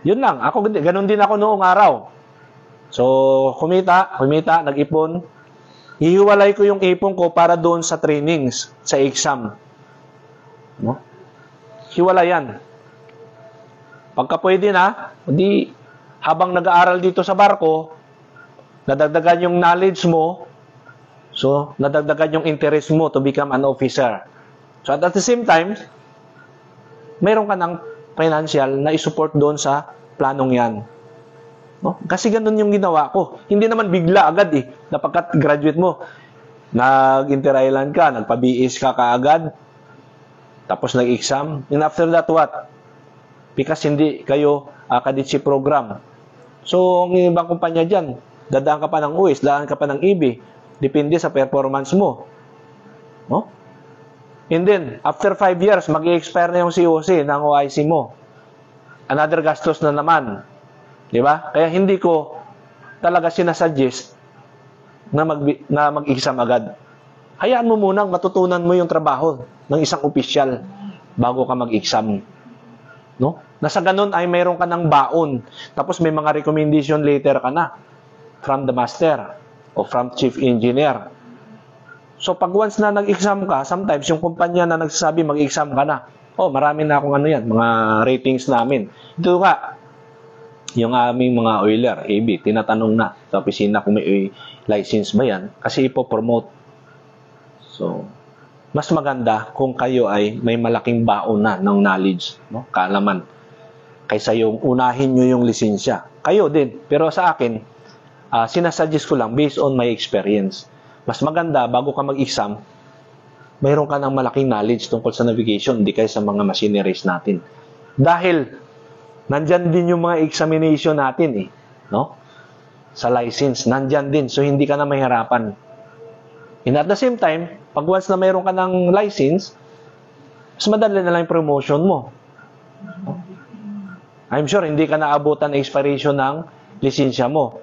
Yun lang. Ako, ganun din ako noong araw. So, kumita, nag-ipon. Hihiwalay ko yung ipon ko para doon sa trainings, sa exam. No? Hiwalay yan. Pagka pwede na, di, habang nag-aaral dito sa barko, nadagdagan yung knowledge mo, so, nadagdagan yung interest mo to become an officer. So, at the same time, mayroon ka ng financial na isupport doon sa planong yan. No? Kasi ganun yung ginawa ko. Hindi naman bigla agad eh. Napagkat graduate mo, nag-inter-island ka, nagpa-BS ka kaagad, tapos nag-exam. And after that, what? Because hindi kayo kadetship program. So, ang ibang kumpanya dyan, dadaan ka pa ng UWIS, dadaan ka pa ng EB. Depende sa performance mo. No? And then, after 5 years, mag-i-expire na yung COC ng OIC mo. Another gastos na naman. Di ba? Kaya hindi ko talaga sinasuggest na mag-exam agad. Hayaan mo munang matutunan mo yung trabaho ng isang opisyal bago ka mag-exam. No? Nasa ganun ay mayroon ka ng baon. Tapos may mga recommendation letter ka na from the master o from chief engineer. So pag once na nag-exam ka, sometimes yung kumpanya na nagsasabi mag-exam ka na, oh, marami na akong mga ratings namin. Ito nga, yung aming mga oiler, AB, tinatanong na sa opisina kung may license ba yan kasi ipopromote. So, mas maganda kung kayo ay may malaking baon na ng knowledge, no? Kaalaman, kaysa yung unahin nyo yung lisensya. Kayo din, pero sa akin, sinasuggest ko lang based on my experience. Mas maganda, bago ka mag-exam, mayroon ka ng malaking knowledge tungkol sa navigation, hindi kayo sa mga machineries natin. Dahil, nandyan din yung mga examination natin eh, no? Sa license, nandyan din. So, hindi ka na mahirapan. And at the same time, pag once na mayroon ka ng license, mas madali na lang yung promotion mo. I'm sure, hindi ka naabutan na expiration ng lisensya mo.